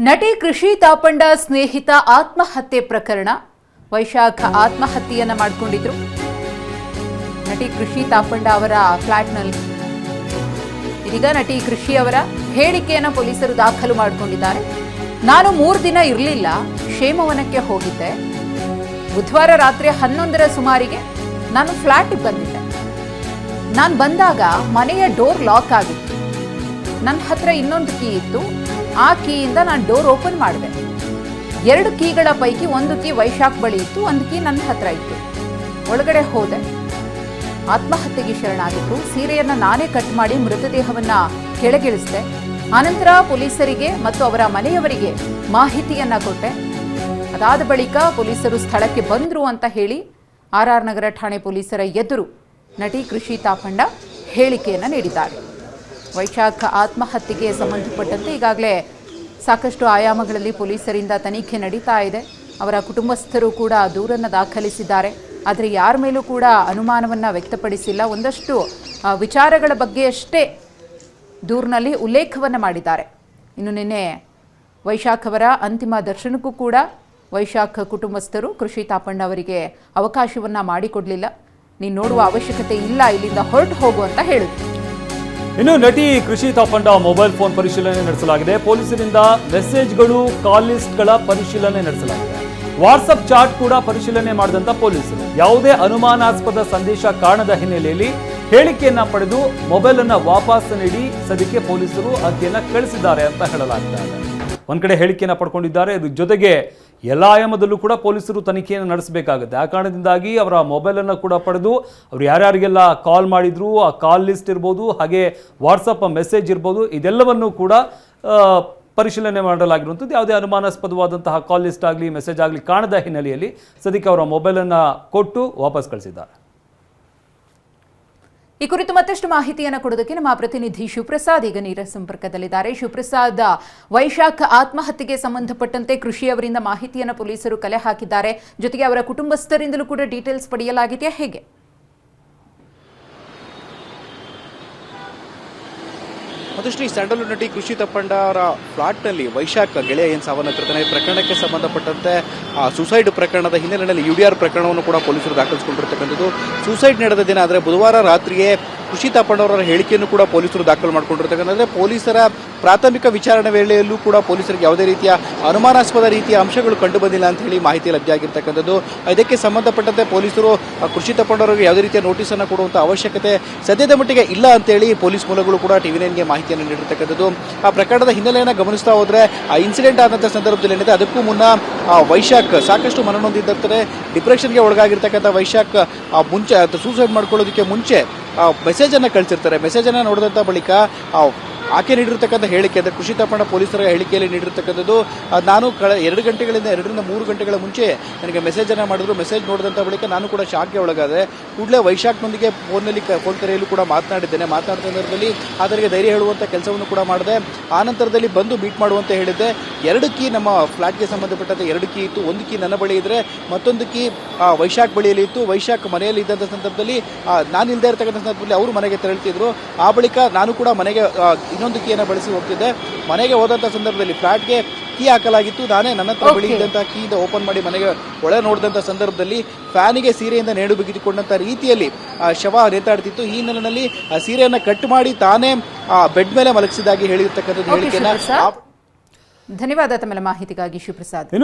ನಟಿ ಕೃಷಿ ತಾಪಂಡ ಸ್ನೇಹಿತ ಆತ್ಮಹತ್ಯೆ ಪ್ರಕರಣ. ವೈಶಾಖ ಆತ್ಮಹತ್ಯೆಯನ್ನ ಮಾಡಿಕೊಂಡಿದ್ರು. ನಟಿ ಕೃಷಿ ತಾಪಂಡ ಅವರ ಫ್ಲಾಟ್ನಲ್ಲಿ ಇದೀಗ ನಟಿ ಕೃಷಿ ಅವರ ಹೇಳಿಕೆಯನ್ನು ಪೊಲೀಸರು ದಾಖಲು ಮಾಡಿಕೊಂಡಿದ್ದಾರೆ. ನಾನು 3 ದಿನ ಇರಲಿಲ್ಲ, ಕ್ಷೇಮವನಕ್ಕೆ ಹೋಗಿದ್ದೆ. ಬುಧವಾರ ರಾತ್ರಿ 11ರ ಸುಮಾರಿಗೆ ನಾನು ಫ್ಲಾಟ್ಗೆ ಬಂದಿದ್ದೆ. ನಾನು ಬಂದಾಗ ಮನೆಯ ಡೋರ್ ಲಾಕ್ ಆಗಿತ್ತು. ನನ್ನ ಹತ್ರ ಇನ್ನೊಂದು ಕೀ ಇತ್ತು. ಆ ಕೀಯಿಂದ ನಾನು ಡೋರ್ ಓಪನ್ ಮಾಡಿದೆ. 2 ಕೀಗಳ ಪೈಕಿ ಒಂದು ಕೀ ವೈಶಾಖ್ ಬಳಿ ಇತ್ತು, ಒಂದು ಕೀ ನನ್ನ ಹತ್ರ ಇತ್ತು. ಒಳಗಡೆ ಹೋದೆ. ಆತ್ಮಹತ್ಯೆಗೆ ಶರಣಾಗಿದ್ರು. ಸೀರೆಯನ್ನ ನಾನೇ ಕಟ್ ಮಾಡಿ ಮೃತದೇಹವನ್ನ ಕೆಳಗಿಳಿಸಿದೆ. ಆನಂತರ ಪೊಲೀಸರಿಗೆ ಮತ್ತು ಅವರ ಮನೆಯವರಿಗೆ ಮಾಹಿತಿಯನ್ನ ಕೊಟ್ಟೆ. ಅದಾದ ಬಳಿಕ ಪೊಲೀಸರು ಸ್ಥಳಕ್ಕೆ ಬಂದ್ರು ಅಂತ ಹೇಳಿ ಆರ್ ನಗರ ಠಾಣೆ ಪೊಲೀಸರ ಎದುರು ನಟಿ ಕೃಷಿ ತಾಪಂಡ ಹೇಳಿಕೆಯನ್ನು ನೀಡಿದ್ದಾರೆ. ವೈಶಾಖ ಆತ್ಮಹತ್ಯೆಗೆ ಸಂಬಂಧಪಟ್ಟಂತೆ ಈಗಾಗಲೇ ಸಾಕಷ್ಟು ಆಯಾಮಗಳಲ್ಲಿ ಪೊಲೀಸರಿಂದ ತನಿಖೆ ನಡೀತಾ ಇದೆ. ಅವರ ಕುಟುಂಬಸ್ಥರು ಕೂಡ ದೂರನ್ನು ದಾಖಲಿಸಿದ್ದಾರೆ. ಆದರೆ ಯಾರ ಮೇಲೂ ಕೂಡ ಅನುಮಾನವನ್ನು ವ್ಯಕ್ತಪಡಿಸಿಲ್ಲ. ಒಂದಷ್ಟು ವಿಚಾರಗಳ ಬಗ್ಗೆ ಅಷ್ಟೇ ದೂರಿನಲ್ಲಿ ಉಲ್ಲೇಖವನ್ನು ಮಾಡಿದ್ದಾರೆ. ಇನ್ನು ನಿನ್ನೆ ವೈಶಾಖ್ ಅವರ ಅಂತಿಮ ದರ್ಶನಕ್ಕೂ ಕೂಡ ವೈಶಾಖ್ ಕುಟುಂಬಸ್ಥರು ಕೃಷಿ ತಾಪಂಡ ಅವರಿಗೆ ಅವಕಾಶವನ್ನು ಮಾಡಿಕೊಡಲಿಲ್ಲ. ನೀನು ನೋಡುವ ಅವಶ್ಯಕತೆ ಇಲ್ಲ, ಇಲ್ಲಿಂದ ಹೊರಟು ಹೋಗು ಅಂತ ಹೇಳಿದ್ರು. ಇನ್ನು ನಟಿ ಕೃಷಿ ತಾಪಂಡ ಮೊಬೈಲ್ ಫೋನ್ ಪರಿಶೀಲನೆ ನಡೆಸಲಾಗಿದೆ. ಪೊಲೀಸರಿಂದ ಮೆಸೇಜ್ಗಳು, ಕಾಲ್ ಲಿಸ್ಟ್ಗಳ ಪರಿಶೀಲನೆ ನಡೆಸಲಾಗಿದೆ. ವಾಟ್ಸಪ್ ಚಾಟ್ ಕೂಡ ಪರಿಶೀಲನೆ ಮಾಡಿದಂತ ಪೊಲೀಸರು ಯಾವುದೇ ಅನುಮಾನಾಸ್ಪದ ಸಂದೇಶ ಕಾಣದ ಹಿನ್ನೆಲೆಯಲ್ಲಿ ಹೇಳಿಕೆಯನ್ನ ಪಡೆದು ಮೊಬೈಲ್ ಅನ್ನ ವಾಪಸ್ ನೀಡಿ ಸದ್ಯಕ್ಕೆ ಪೊಲೀಸರು ಆಕೆಯನ್ನ ಕಳಿಸಿದ್ದಾರೆ ಅಂತ ಹೇಳಲಾಗ್ತಾ ಇದೆ. ಒಂದ್ ಕಡೆ ಹೇಳಿಕೆಯನ್ನ ಪಡ್ಕೊಂಡಿದ್ದಾರೆ. ಇದ್ರ ಜೊತೆಗೆ ಎಲ್ಲ ಆಯಾಮದಲ್ಲೂ ಕೂಡ ಪೊಲೀಸರು ತನಿಖೆಯನ್ನು ನಡೆಸಬೇಕಾಗುತ್ತೆ. ಆ ಕಾರಣದಿಂದಾಗಿ ಅವರ ಮೊಬೈಲನ್ನು ಕೂಡ ಪಡೆದು ಅವರು ಯಾರ್ಯಾರಿಗೆಲ್ಲ ಕಾಲ್ ಮಾಡಿದ್ರು, ಆ ಕಾಲ್ ಲಿಸ್ಟ್ ಇರ್ಬೋದು, ಹಾಗೆ ವಾಟ್ಸಪ್ ಮೆಸೇಜ್ ಇರ್ಬೋದು, ಇದೆಲ್ಲವನ್ನೂ ಕೂಡ ಪರಿಶೀಲನೆ ಮಾಡಲಾಗಿರುವಂಥದ್ದು. ಯಾವುದೇ ಅನುಮಾನಾಸ್ಪದವಾದಂತಹ ಕಾಲ್ ಲಿಸ್ಟ್ ಆಗಲಿ ಮೆಸೇಜ್ ಆಗಲಿ ಕಾಣದ ಹಿನ್ನೆಲೆಯಲ್ಲಿ ಸದ್ಯಕ್ಕೆ ಅವರ ಮೊಬೈಲನ್ನು ಕೊಟ್ಟು ವಾಪಸ್ ಕಳಿಸಿದ್ದಾರೆ. ಈ ಕುರಿತು ಮತ್ತಷ್ಟು ಮಾಹಿತಿಯನ್ನು ಕೊಡೋದಕ್ಕೆ ನಮ್ಮ ಪ್ರತಿನಿಧಿ ಶಿವಪ್ರಸಾದ್ ಈಗ ನೇರ ಸಂಪರ್ಕದಲ್ಲಿದ್ದಾರೆ. ಶಿವಪ್ರಸಾದ್, ವೈಶಾಖ ಆತ್ಮಹತ್ಯೆಗೆ ಸಂಬಂಧಪಟ್ಟಂತೆ ಕೃಷಿ ಅವರಿಂದ ಮಾಹಿತಿಯನ್ನು ಪೊಲೀಸರು ಕಲೆ ಹಾಕಿದ್ದಾರೆ. ಜೊತೆಗೆ ಅವರ ಕುಟುಂಬಸ್ಥರಿಂದಲೂ ಕೂಡ ಡೀಟೇಲ್ಸ್ ಪಡೆಯಲಾಗಿದೆಯಾ, ಹೇಗೆ? ಮಧುಶ್ರೀ, ಸ್ಯಾಂಡಲ್ವುಡ್ ನಟಿ ಕೃಷಿ ತಾಪಂಡ ಅವರ ಫ್ಲಾಟ್ನಲ್ಲಿ ವೈಶಾಖ ಗೆಳೆಯ ಏನು ಸಾವನ್ನಪ್ಪಿರ್ತಾನೆ. ಪ್ರಕರಣಕ್ಕೆ ಸಂಬಂಧಪಟ್ಟಂತೆ ಸೂಸೈಡ್ ಪ್ರಕರಣದ ಹಿನ್ನೆಲೆಯಲ್ಲಿ UDR ಪ್ರಕರಣವನ್ನು ಕೂಡ ಪೊಲೀಸರು ದಾಖಲಿಸಿಕೊಂಡಿರ್ತಕ್ಕಂಥದ್ದು. ಸೂಸೈಡ್ ನಡೆದ ದಿನ ಅಂದರೆ ಬುಧವಾರ ರಾತ್ರಿಯೇ ಕೃಷಿ ತಾಪಂಡ ಅವರ ಹೇಳಿಕೆಯನ್ನು ಕೂಡ ಪೊಲೀಸರು ದಾಖಲು ಮಾಡಿಕೊಂಡಿರ್ತಕ್ಕಂಥದ್ದು. ಪೊಲೀಸರ ಪ್ರಾಥಮಿಕ ವಿಚಾರಣೆ ವೇಳೆಯಲ್ಲೂ ಕೂಡ ಪೊಲೀಸರಿಗೆ ಯಾವುದೇ ರೀತಿಯ ಅನುಮಾನಾಸ್ಪದ ರೀತಿಯ ಅಂಶಗಳು ಕಂಡು ಬಂದಿಲ್ಲ ಅಂತ ಹೇಳಿ ಮಾಹಿತಿ ಲಭ್ಯ ಆಗಿರ್ತಕ್ಕಂಥದ್ದು. ಇದಕ್ಕೆ ಸಂಬಂಧಪಟ್ಟಂತೆ ಪೊಲೀಸರು ಕೃಷಿ ತಾಪಂಡವರಿಗೆ ಯಾವುದೇ ರೀತಿಯ ನೋಟಿಸನ್ನು ಕೊಡುವಂಥ ಅವಶ್ಯಕತೆ ಸದ್ಯದ ಮಟ್ಟಿಗೆ ಇಲ್ಲ ಅಂತೇಳಿ ಪೊಲೀಸ್ ಮೂಲಗಳು ಕೂಡ TV9ಗೆ ಮಾಹಿತಿಯನ್ನು ನೀಡಿರ್ತಕ್ಕಂಥದ್ದು. ಆ ಪ್ರಕರಣದ ಹಿನ್ನೆಲೆಯನ್ನು ಗಮನಿಸ್ತಾ ಹೋದರೆ ಆ ಇನ್ಸಿಡೆಂಟ್ ಆದಂಥ ಸಂದರ್ಭದಲ್ಲಿ ಏನಿದೆ, ಅದಕ್ಕೂ ಮುನ್ನ ವೈಶಾಖ್ ಸಾಕಷ್ಟು ಮನನೊಂದಿದ್ದರೆ ಡಿಪ್ರೆಷನ್ಗೆ ಒಳಗಾಗಿರ್ತಕ್ಕಂಥ ವೈಶಾಖ್ ಮುಂಚೆ ಸೂಸೈಡ್ ಮಾಡ್ಕೊಳ್ಳೋದಕ್ಕೆ ಮುಂಚೆ ಮೆಸೇಜನ್ನು ಕಳಿಸಿರ್ತಾರೆ. ಮೆಸೇಜನ್ನು ನೋಡಿದಂಥ ಬಳಿಕ ಆಕೆ ನೀಡಿರ್ತಕ್ಕಂಥ ಹೇಳಿಕೆ ಅಂದರೆ ಕೃಷಿ ತಾಪಂಡ ಪೊಲೀಸರ ಹೇಳಿಕೆಯಲ್ಲಿ ನೀಡಿರ್ತಕ್ಕಂಥದ್ದು, ನಾನು 2 ಗಂಟೆಗಳಿಂದ 2 ರಿಂದ 3 ಗಂಟೆಗಳ ಮುಂಚೆ ನನಗೆ ಮೆಸೇಜನ್ನು ಮಾಡಿದ್ರು. ಮೆಸೇಜ್ ನೋಡಿದಂಥ ಬಳಿಕ ನಾನು ಕೂಡ ಶಾಕ್ಗೆ ಒಳಗಾದೆ. ಕೂಡಲೇ ವೈಶಾಖ್ನೊಂದಿಗೆ ಫೋನ್ ಕರೆಯಲ್ಲೂ ಕೂಡ ಮಾತನಾಡಿದ್ದೇನೆ. ಮಾತನಾಡಿದ ಸಂದರ್ಭದಲ್ಲಿ ಆತನಿಗೆ ಧೈರ್ಯ ಹೇಳುವಂಥ ಕೆಲಸವನ್ನು ಕೂಡ ಮಾಡಿದೆ. ಆ ನಂತರದಲ್ಲಿ ಬಂದು ಮೀಟ್ ಮಾಡುವಂತ ಹೇಳಿದ್ದೆ. 2 ಕೀ ನಮ್ಮ ಫ್ಲಾಟ್ಗೆ ಸಂಬಂಧಪಟ್ಟಂತೆ 2 ಕೀ ಇತ್ತು. ಒಂದು ಕೀ ನನ್ನ ಬಳಿ ಇದ್ದರೆ ಮತ್ತೊಂದು ಕೀ ವೈಶಾಖ್ ಬಳಿಯಲ್ಲಿ ಇತ್ತು. ವೈಶಾಖ್ ಮನೆಯಲ್ಲಿ ಇದ್ದಂಥ ಸಂದರ್ಭದಲ್ಲಿ ನಾನು ಇಲ್ಲದೆ ಇರತಕ್ಕಂಥ ಸಂದರ್ಭದಲ್ಲಿ ಅವರು ಮನೆಗೆ ತೆರಳುತ್ತಿದ್ರು. ಆ ಬಳಿಕ ನಾನು ಕೂಡ ಮನೆಗೆ ಇನ್ನೊಂದು ಕೀಯನ್ನು ಬಳಸಿ ಹೋಗ್ತಿದ್ದೆ. ಮನೆಗೆ ಹೋದಂಥ ಸಂದರ್ಭದಲ್ಲಿ ಫ್ಲಾಟ್ಗೆ ಕೀ ಹಾಕಲಾಗಿತ್ತು. ನಾನೇ ನನ್ನ ಹತ್ರ ಬಳಿ ಇದ್ದಂಥ ಕೀಯಿಂದ ಓಪನ್ ಮಾಡಿ ಮನೆಗೆ ಒಳ ನೋಡಿದಂಥ ಸಂದರ್ಭದಲ್ಲಿ ಫ್ಯಾನಿಗೆ ಸೀರೆಯಿಂದ ನೇಣು ಬಿಗಿದುಕೊಂಡಂಥ ರೀತಿಯಲ್ಲಿ ಶವ ನೇತಾಡ್ತಿತ್ತು. ಈ ಹಿನ್ನೆಲೆಯಲ್ಲಿ ಆ ಸೀರೆಯನ್ನು ಕಟ್ ಮಾಡಿ ತಾನೇ ಬೆಡ್ ಮೇಲೆ ಮಲಗಿಸಿದಾಗಿ ಹೇಳಿರ್ತಕ್ಕಂಥದ್ದು ಹೇಳಿಕೆಯನ್ನು. ಧನ್ಯವಾದ ತಮ್ಮ ಮಾಹಿತಿಗಾಗಿ ಶಿವಪ್ರಸಾದ್.